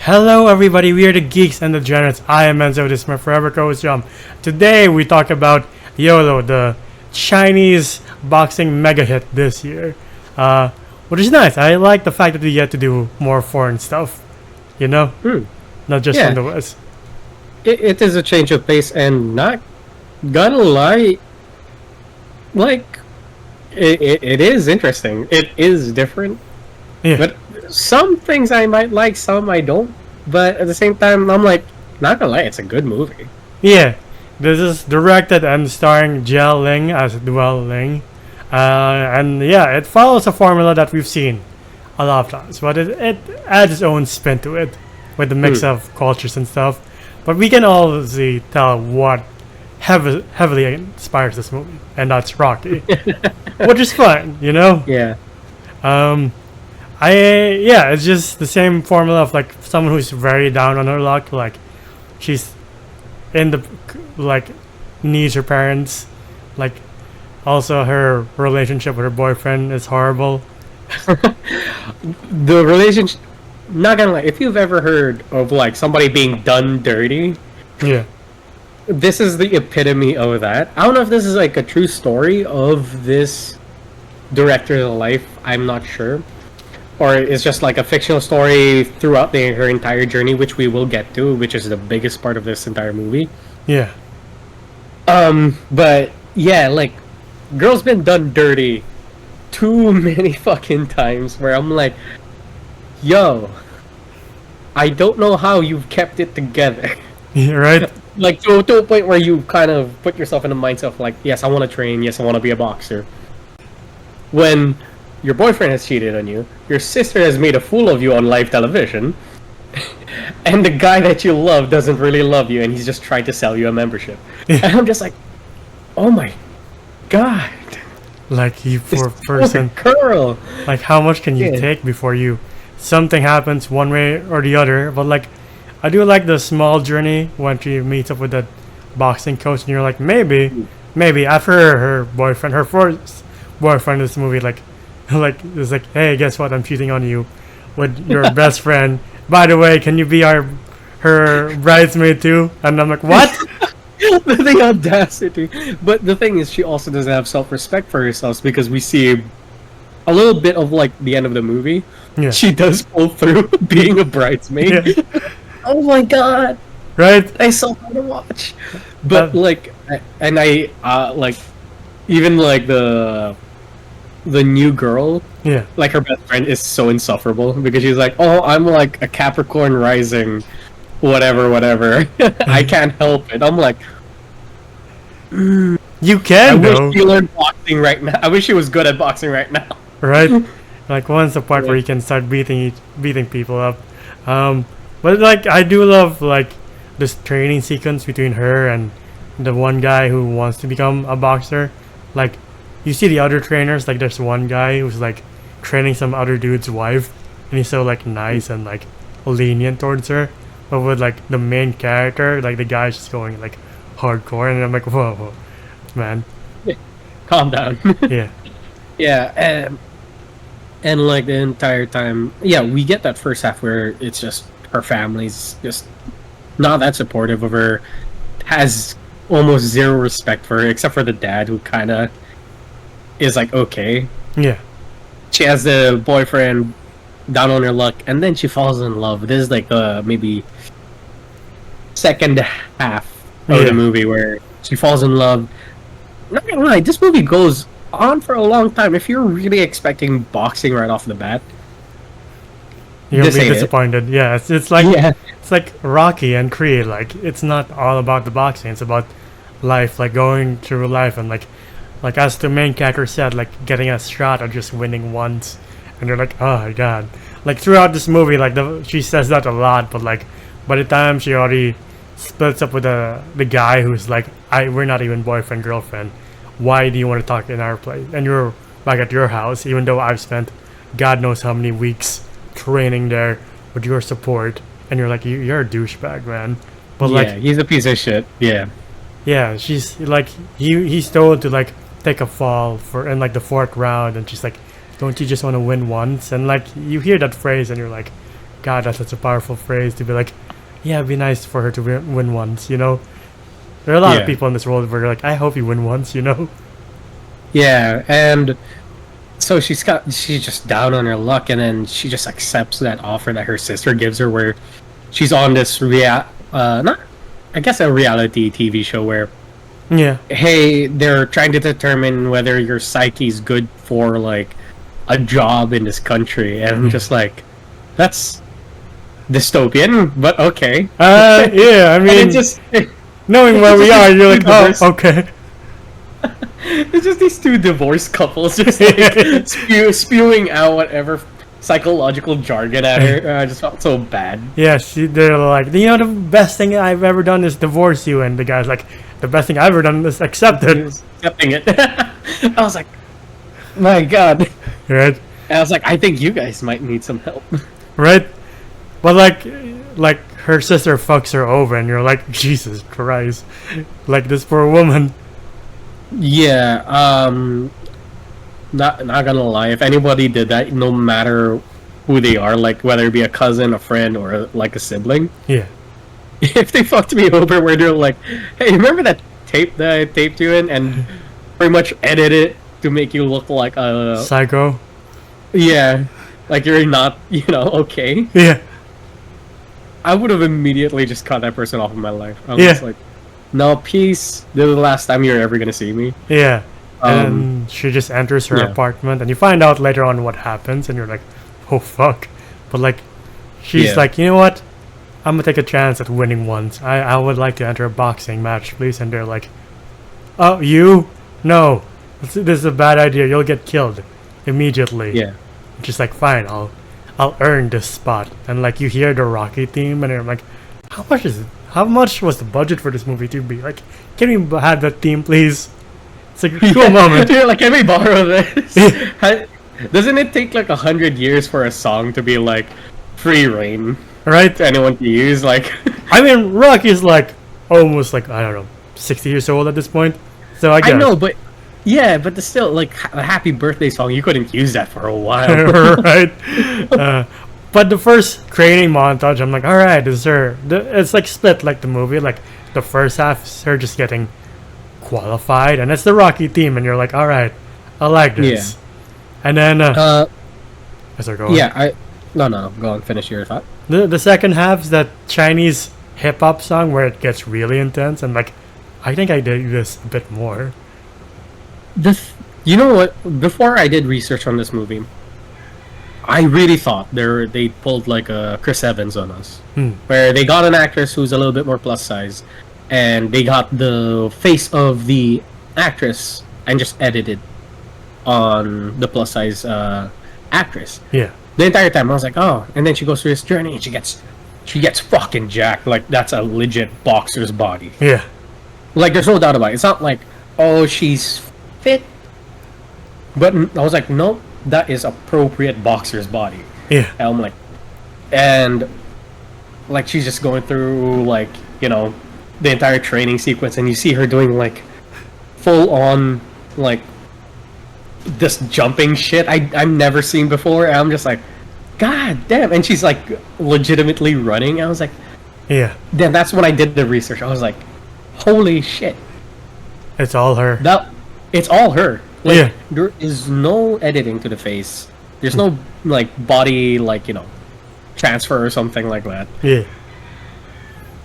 Hello everybody, we are the Geeks and the Genets. I am Enzo, this is my forever co-host Jum. Today we talk about YOLO, the Chinese boxing mega hit this year. Which is nice. I like the fact that we get to do more foreign stuff, you know? Not just from Yeah, the West. it is a change of pace, and not gonna lie, like it is interesting. It is different, Yeah. but some things I might like, some I don't. But at the same time, I'm like, not gonna lie, it's a good movie. Yeah. This is directed and starring Jia Ling as Duel Ling. And yeah, it follows a formula that we've seen a lot of times, but it adds its own spin to it with the mix of cultures and stuff. But we can obviously tell what heavily inspires this movie, and that's Rocky, which is fun, you know. Yeah, Um, it's just the same formula of like someone who's very down on her luck, like she's in the like needs her parents, like also her relationship with her boyfriend is horrible. the relationship. Not gonna lie, if you've ever heard of like somebody being done dirty, Yeah, this is the epitome of that. I don't know if this is like a true story of this director's life. I'm not sure, or it's just like a fictional story throughout her entire journey, which we will get to, which is the biggest part of this entire movie. yeah, But yeah, like, girl's been done dirty too many fucking times where I'm like, yo, I don't know how you've kept it together. yeah, right. Like, to a point where you kind of put yourself in the mindset of like, yes, I want to train, yes, I want to be a boxer. When your boyfriend has cheated on you, your sister has made a fool of you on live television, and the guy that you love doesn't really love you, and he's just trying to sell you a membership. And I'm just like, oh my god, Like you this poor person. poor girl. Like how much can you Yeah. take before you something happens one way or the other? But like I do like the small journey when she meets up with that boxing coach and you're like maybe after her boyfriend, her first boyfriend in this movie, like like is like, hey, guess what, I'm cheating on you with your best friend, by the way, can you be her bridesmaid too? And I'm like, what? The audacity. But the thing is, she also doesn't have self-respect for herself, because we see a little bit of like the end of the movie. Yeah. She does pull through being a bridesmaid. Yeah. Oh my god, Right. I so hard to watch. But like, and I like, even like the new girl, Yeah. like her best friend is so insufferable, because she's like, oh, I'm like a Capricorn rising, whatever. I can't help it. I'm like, You I can wish though. she learned boxing right now. I wish she was good at boxing right now. Right? Like once the part where you can start beating people up. But like I do love like this training sequence between her and the one guy who wants to become a boxer. Like you see the other trainers, like there's one guy who's like training some other dude's wife, and he's so like nice and like lenient towards her. But with like the main character, like the guy's just going like hardcore, and I'm like, whoa, man. Calm down. Yeah. Yeah, and like the entire time, yeah, we get that first half where it's just her family's just not that supportive of her, has almost zero respect for her, except for the dad, who kind of is like, okay. Yeah. She has the boyfriend down on her luck, and then she falls in love. This is like the maybe second half of Yeah. the movie where she falls in love. Not gonna lie, this movie goes on for a long time. If you're really expecting boxing right off the bat, You'll this be ain't it. disappointed. Yeah, it's like Yeah. it's like Rocky and Creed. Like it's not all about the boxing. It's about life, like going through life and like as the main character said, like getting a shot at just winning once, and you're like, oh my god. Like throughout this movie, like she says that a lot, but like by the time she already splits up with the guy who's like, we're not even boyfriend girlfriend. Why do you want to talk in our place? And you're back at your house, even though I've spent God knows how many weeks training there with your support, and you're like, you're a douchebag, man. But Yeah, like, he's a piece of shit. Yeah. yeah, she's like, he's told to like take a fall in like the fourth round, and she's like, don't you just want to win once? And like you hear that phrase, and you're like, God, that's such a powerful phrase to be like, yeah, it'd be nice for her to win once, you know? There are a lot of people in this world where they're like, I hope you win once, you know? Yeah, and so she's just down on her luck, and then she just accepts that offer that her sister gives her, where she's on this not, I guess, a reality TV show where, Yeah. hey, they're trying to determine whether your psyche's good for like a job in this country, and I'm just like, that's dystopian, but okay. Yeah, I And mean, it just knowing where we are, you're like, oh, divorce. okay. It's just these two divorced couples just like spewing out whatever psychological jargon at her. I just felt so bad. Yeah, they're like, you know, the best thing I've ever done is divorce you, and the guy's like, the best thing I've ever done is accept He it. was accepting it. I was like, my God. Right? And I was like, I think you guys might need some help. Right? But like her sister fucks her over, and you're like, Jesus Christ. Like, this poor woman. Yeah, not gonna lie, if anybody did that, no matter who they are, like whether it be a cousin, a friend, or like a sibling, Yeah. if they fucked me over where they're like, hey, remember that tape that I taped you in, and pretty much edit it to make you look like a Psycho. yeah, like you're not, okay, Yeah. I would have immediately just cut that person off of my life. I was Yeah. just like, no, peace, this is the last time you're ever gonna see me. Yeah. And she just enters her yeah. apartment, and you find out later on what happens, and you're like, oh fuck. But like, she's Yeah. like, you know what? I'm gonna take a chance at winning once. I would like to enter a boxing match, please. And they're like, oh, you? No. This is a bad idea. You'll get killed immediately. Yeah. Just like, fine, I'll earn this spot. And like, you hear the Rocky theme, and you're like, how much is it? How much was the budget for this movie to be? Like, can we have that theme, please? It's like a cool moment. You're like, can we borrow this? Doesn't it take like 100 years for a song to be like free reign Right? to anyone to use? Like, I mean, Rocky's like almost like, I don't know, 60 years old at this point. So I guess. I know, but yeah, but the still like a happy birthday song. You couldn't use that for a while. Right? But the first training montage, I'm like, all right, is her? It's like split like the movie. Like the first half is her just getting qualified, and it's the Rocky theme, and you're like, all right, I like this. Yeah. And then, as I go on. Yeah, no, go on, finish your thought. The second half is that Chinese hip hop song where it gets really intense, and like, I think I did this a bit more. You know what? Before I did research on this movie, I really thought they pulled like a Chris Evans on us, where they got an actress who's a little bit more plus size, and they got the face of the actress and just edited on the plus size actress. Yeah. The entire time I was like, oh, and then she goes through this journey and she gets fucking jacked. Like that's a legit boxer's body. Yeah. Like there's no doubt about it. It's not like, oh, she's fit, but I was like, no, that is appropriate boxer's body. Yeah. And I'm like, and like she's just going through like the entire training sequence, and you see her doing like full on like this jumping shit I've never seen before, and I'm just like, god damn. And she's like legitimately running. I was like, Yeah. then that's when I did the research. I was like, holy shit, It's all her. it's all her. Like, Yeah. there is no editing to the face. There's no like body transfer or something like that. Yeah.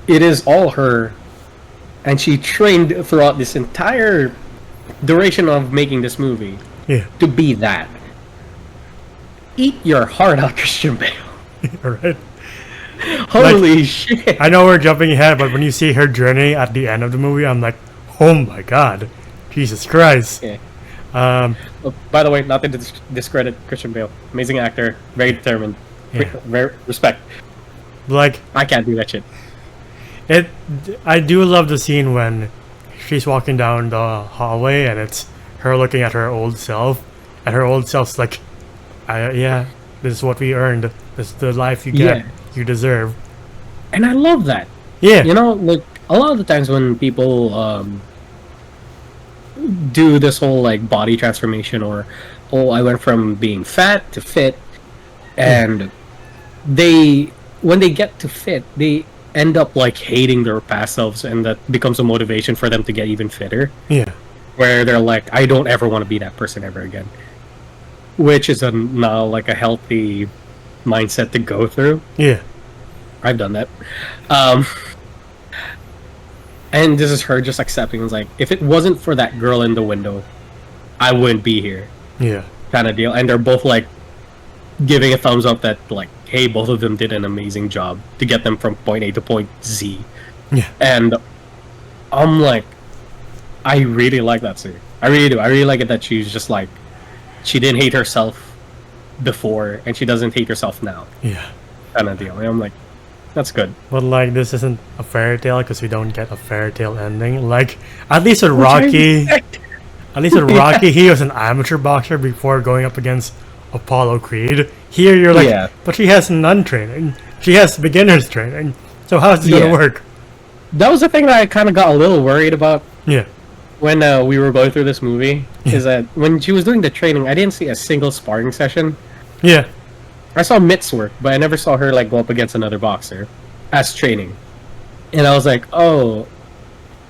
It is all her, and she trained throughout this entire duration of making this movie Yeah. to be that. Eat your heart out, Christian Bale. Right. Holy shit. I know we're jumping ahead, but when you see her journey at the end of the movie, I'm like, oh my god, Jesus Christ. Yeah. Um, Oh, by the way, not to discredit Christian Bale. Amazing actor, very determined. Yeah. Very respect. like I can't do that shit. I do love the scene when she's walking down the hallway and it's her looking at her old self, and her old self's like, yeah, this is what we earned. This is the life you get, Yeah. you deserve. And I love that. Yeah. Like a lot of the times when people do this whole like body transformation, or I went from being fat to fit, and they when they get to fit, they end up like hating their past selves, and that becomes a motivation for them to get even fitter. Yeah. Where they're like, I don't ever want to be that person ever again, which is now like a healthy mindset to go through. Yeah. I've done that. Um, and this is her just accepting. It's like, if it wasn't for that girl in the window, I wouldn't be here. Yeah. Kind of deal. And they're both like giving a thumbs up that like, hey, both of them did an amazing job to get them from point A to point Z. Yeah. And I'm like, I really like that scene. I really do. I really like it that she's just like, she didn't hate herself before, and she doesn't hate herself now. Yeah. Kind of deal. And I'm like, that's good. But like, this isn't a fairy tale because we don't get a fairy tale ending. Like, at least with Rocky, he was an amateur boxer before going up against Apollo Creed. Here, you're like, Yeah. but she has none training. She has beginner's training. So how's this gonna work? That was the thing that I kind of got a little worried about Yeah. when we were going through this movie. Is that when she was doing the training, I didn't see a single sparring session. Yeah. I saw Mitts work, but I never saw her like go up against another boxer as training. And I was like, oh,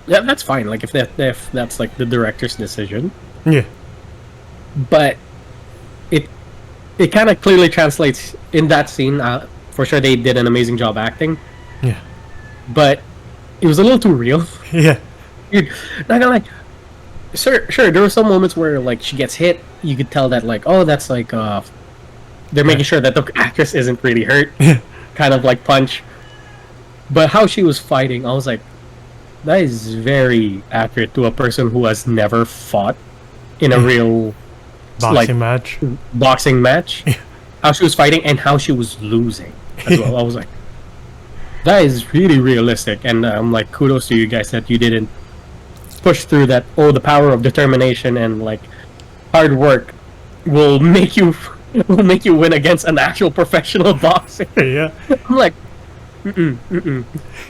yeah, that's fine. Like if that's like the director's decision. Yeah. But it kind of clearly translates in that scene. For sure, they did an amazing job acting. Yeah. But it was a little too real. Yeah. Dude, not gonna like, sure. There were some moments where like she gets hit. You could tell that like, oh, that's like they're making sure that the actress isn't really hurt. Kind of like punch. But how she was fighting, I was like, that is very accurate to a person who has never fought in a real boxing match. How she was fighting and how she was losing as well. I was like, that is really realistic. And I'm like, kudos to you guys that you didn't push through that. Oh, the power of determination and like hard work will make you win against an actual professional boxer. Yeah. I'm like,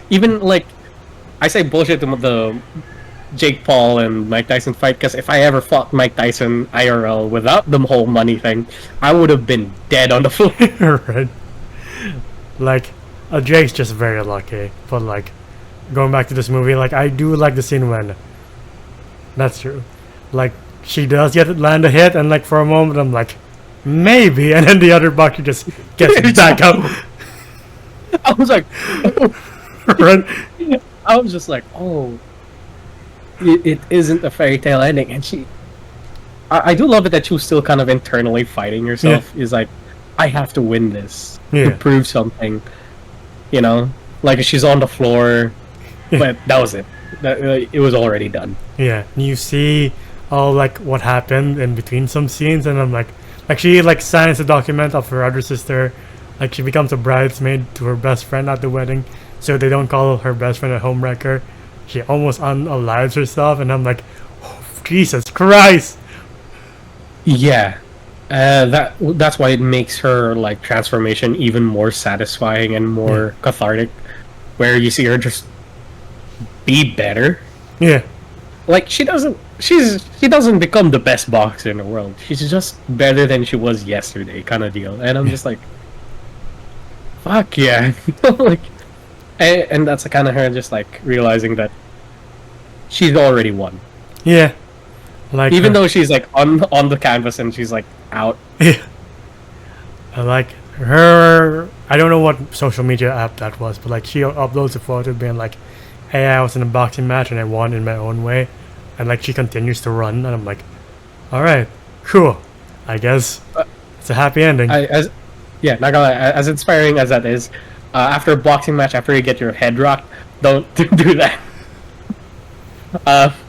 even like, I say bullshit to the Jake Paul and Mike Tyson fight, because if I ever fought Mike Tyson IRL without the whole money thing, I would have been dead on the floor. Right. Like, Jake's just very lucky. But like, going back to this movie, like I do like the scene when, that's true, like she does land a hit, and like for a moment I'm like, maybe, and then the other boxer just gets back up. I was like, Right? I was just like, oh, it isn't a fairy tale ending. And I do love it that she was still kind of internally fighting herself. Is like, I have to win this to prove something, you know, like she's on the floor, but that was it. It was already done. Yeah, you see all like what happened in between some scenes, and I'm like she like signs a document of her other sister. Like she becomes a bridesmaid to her best friend at the wedding, so they don't call her best friend a homewrecker. She almost unalives herself, and I'm like, oh, Jesus Christ. Yeah, that's why it makes her like transformation even more satisfying and more cathartic, where you see her just be better. Yeah, like she doesn't become the best boxer in the world. She's just better than she was yesterday, kind of deal. And I'm just like, fuck yeah. Like, and that's kind of her just like realizing that she's already won. Yeah, like even though she's like on the canvas and she's like out. Yeah, like her. I don't know what social media app that was, but like she uploads a photo being like, hey, I was in a boxing match and I won in my own way, and like she continues to run, and I'm like, all right, cool, I guess it's a happy ending. Not gonna lie, as inspiring as that is, after a boxing match, after you get your head rocked, don't do that.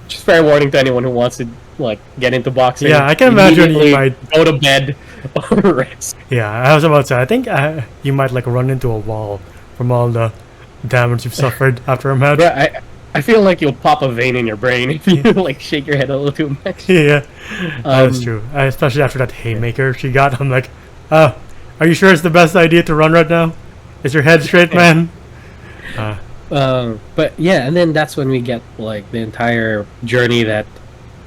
Just fair warning to anyone who wants to like get into boxing. Yeah, I can imagine you might go to bed or rest. Yeah, I was about to say, I think you might like run into a wall from all the damage you've suffered after a match. Yeah, I feel like you'll pop a vein in your brain if you like shake your head a little too much. Yeah, that's true. Especially after that haymaker she got, I'm like, oh, are you sure it's the best idea to run right now? Is your head straight, man? But yeah, and then that's when we get like the entire journey that,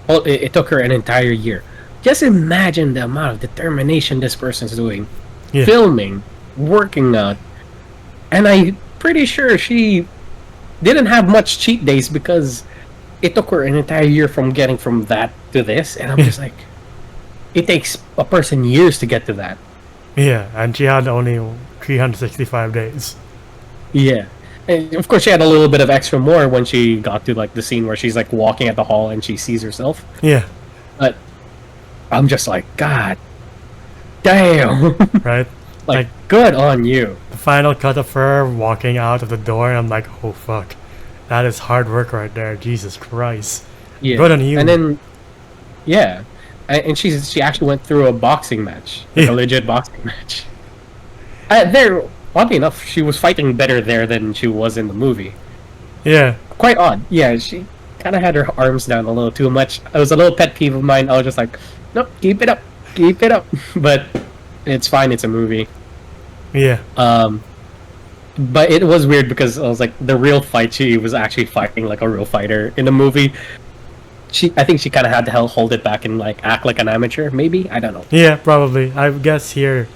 well, it took her an entire year. Just imagine the amount of determination this person's doing, filming working out, and I'm pretty sure she didn't have much cheat days because it took her an entire year from getting from that to this, and I'm just like, it takes a person years to get to that. Yeah, and she had only 365 days. Yeah. And of course, she had a little bit of extra more when she got to like the scene where she's like walking at the hall and she sees herself. Yeah. But I'm just like, God damn. Right? Like, good on you. The final cut of her walking out of the door, I'm like, oh fuck. That is hard work right there. Jesus Christ. Yeah. Good on you. And then, yeah. And she actually went through a boxing match. Like a legit boxing match. Oddly enough, she was fighting better there than she was in the movie. Yeah. Quite odd. Yeah, she kind of had her arms down a little too much. It was a little pet peeve of mine. I was just like, nope, keep it up. Keep it up. But it's fine. It's a movie. Yeah. But it was weird because I was like, the real fight, she was actually fighting like a real fighter. In the movie, I think she kind of had to hold it back and like act like an amateur, maybe? I don't know. Yeah, probably. I guess here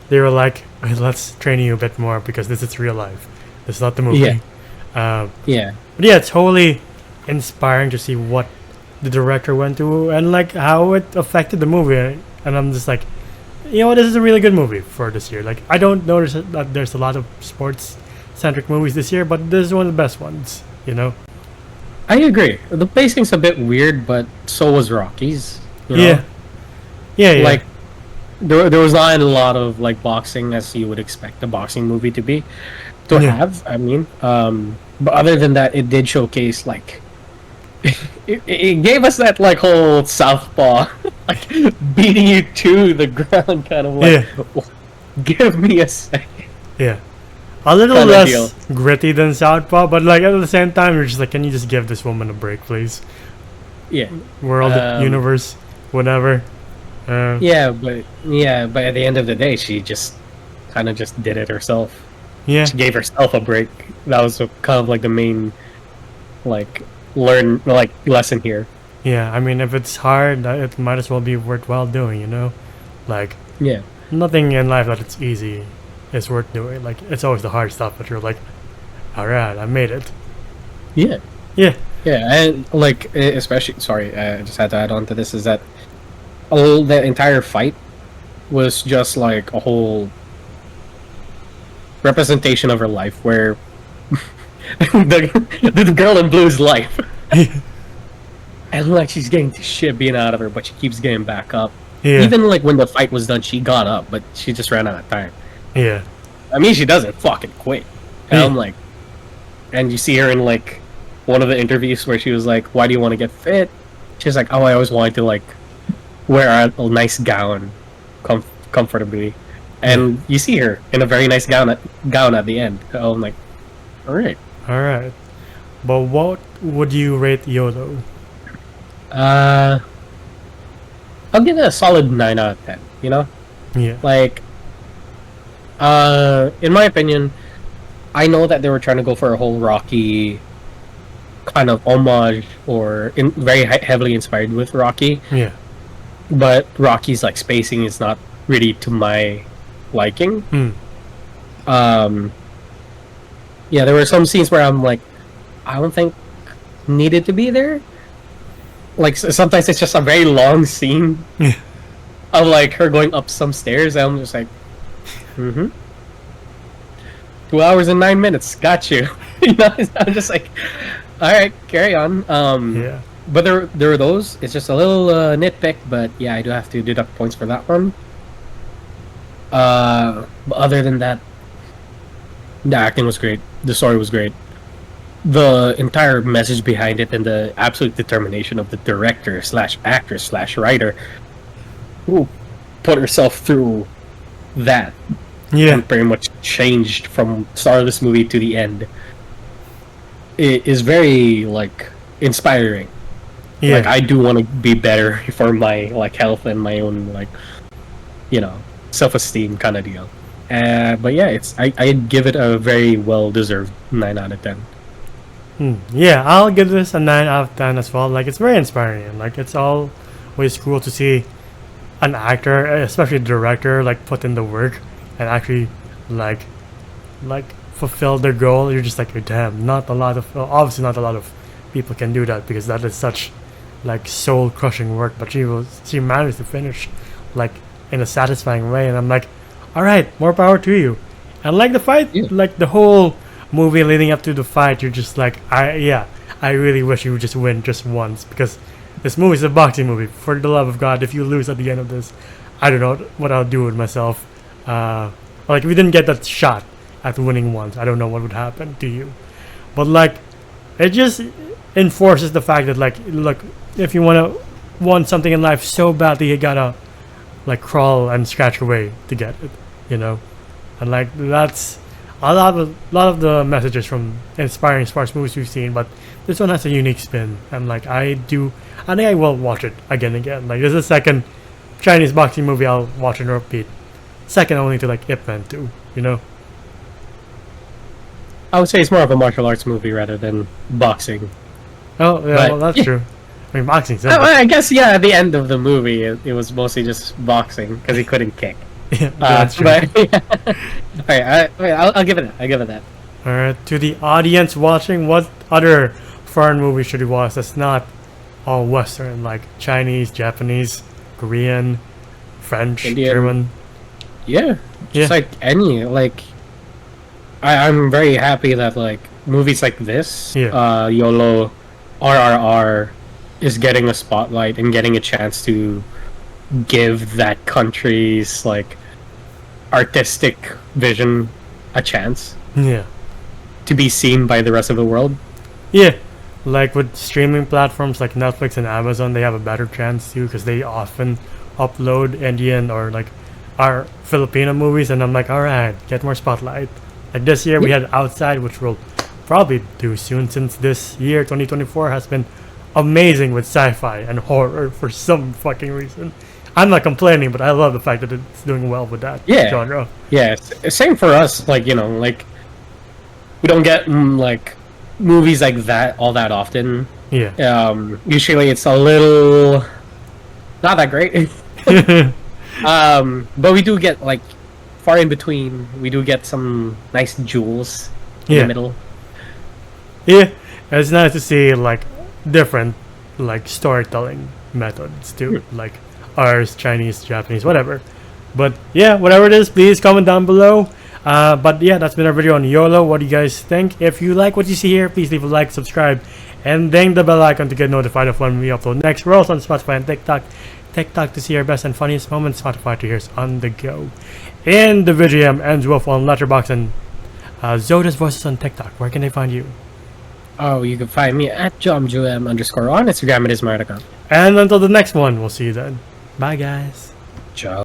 they were like, hey, let's train you a bit more because this is real life. This is not the movie. Yeah. Yeah. But yeah, it's totally inspiring to see what the director went through and like how it affected the movie. And I'm just like, you know, this is a really good movie for this year. Like, I don't notice that there's a lot of sports-centric movies this year, but this is one of the best ones, you know? I agree. The pacing's a bit weird, but so was Rocky's. You know? Yeah. Yeah. Like, there was not a lot of, like, boxing as you would expect a boxing movie to be. Have, I mean. But other than that, it did showcase, like... it gave us that, like, whole southpaw, like, beating you to the ground kind of like, give me a second. Yeah. A little kinda less gritty than Southpaw, but, like, at the same time, you're just like, can you just give this woman a break, please? Yeah. World, universe, whatever. But at the end of the day, she just kind of just did it herself. Yeah. She gave herself a break. That was kind of like the main, like, lesson here. Yeah, I mean, if it's hard, it might as well be worthwhile doing, you know? Like, yeah, nothing in life that it's easy is worth doing. Like, it's always the hard stuff that you're like, alright, I made it. Yeah. Yeah. Yeah, and, like, especially, sorry, I just had to add on to this, is that the entire fight was just, like, a whole representation of her life, where the girl in blue's life. And like she's getting the shit being out of her, but she keeps getting back up. Yeah. Even like when the fight was done, she got up, but she just ran out of time. Yeah. I mean, she doesn't fucking quit. And I'm like, and you see her in like one of the interviews where she was like, "Why do you want to get fit?" She's like, "Oh, I always wanted to like wear a nice gown, comfortably." And you see her in a very nice gown at the end. So I'm like, all right. But what would you rate YOLO? I'll give it a solid 9 out of 10, you know? Yeah. Like, in my opinion, I know that they were trying to go for a whole Rocky kind of homage or very heavily inspired with Rocky. Yeah. But Rocky's, like, spacing is not really to my liking. Yeah, there were some scenes where I'm like, I don't think needed to be there. Like sometimes it's just a very long scene of like her going up some stairs, and I'm just like, 2 hours and 9 minutes, got you. You know, I'm just like, all right, carry on. Yeah. But there are those. It's just a little nitpick, but yeah, I do have to deduct points for that one. But other than that, the acting was great. The story was great. The entire message behind it and the absolute determination of the director / actor / writer who put herself through that. Yeah. And pretty much changed from start of this movie to the end. It is very like inspiring. Yeah. Like I do want to be better for my like health and my own like, you know, self-esteem kind of deal. But yeah, I'd give it a very well-deserved 9 out of 10. Yeah, I'll give this a 9 out of 10 as well. Like, it's very inspiring. And, like, it's always cool to see an actor, especially the director, like, put in the work and actually like fulfill their goal, you're just like, damn, not a lot of obviously not a lot of people can do that because that is such like soul crushing work, but she managed to finish like in a satisfying way, and I'm like, all right, more power to you. And like the fight, Yeah. like the whole movie leading up to the fight, you're just like, I really wish you would just win just once, because this movie is a boxing movie. For the love of God, if you lose at the end of this, I don't know what I'll do with myself. Like, if we didn't get that shot at winning once, I don't know what would happen to you. But like, it just enforces the fact that, like, look, if you want something in life so badly, you gotta like crawl and scratch your way to get it, you know. And like, that's a lot of the messages from inspiring sports movies we've seen, but this one has a unique spin, and like, I think I will watch it again and again. Like, this is the second Chinese boxing movie I'll watch and repeat, second only to like Ip Man 2, you know. I would say it's more of a martial arts movie rather than boxing. Oh yeah, But- well, that's yeah. true. I mean, boxing's I guess, yeah, at the end of the movie, it was mostly just boxing because he couldn't kick. yeah, that's true. But, yeah. I'll give it that. I give it that. Alright, to the audience watching, what other foreign movie should you watch that's not all Western, like Chinese, Japanese, Korean, French, Indian. German? Yeah, Yeah. just like any, like, I'm very happy that, like, movies like this, Yeah. YOLO, RRR, is getting a spotlight and getting a chance to give that country's, like, artistic vision a chance Yeah. to be seen by the rest of the world. Yeah. Like with streaming platforms like Netflix and Amazon, they have a better chance too, because they often upload Indian or like our Filipino movies, and I'm like, alright, get more spotlight. Like this year we had Outside, which we'll probably do soon, since this year 2024 has been amazing with sci-fi and horror for some fucking reason. I'm not complaining, but I love the fact that it's doing well with that Yeah. genre. Yeah, same for us. Like, you know, like, we don't get like movies like that all that often. Yeah. Usually it's a little not that great. But we do get, like, far in between. We do get some nice jewels in Yeah. the middle. Yeah, it's nice to see like different like storytelling methods too, like ours, Chinese, Japanese, whatever. But yeah, whatever it is, please comment down below. But yeah, that's been our video on YOLO. What do you guys think? If you like what you see here, please leave a like, subscribe, and ding the bell icon to get notified of when we upload next. We're also on Spotify and TikTok. TikTok to see our best and funniest moments, Spotify to hear us on the go. And the video ends with on Letterboxd and Zoda's Voices on TikTok. Where can they find you? Oh, you can find me at JomJoM_ on Instagram. It is my account. And until the next one, we'll see you then. Bye, guys. Ciao.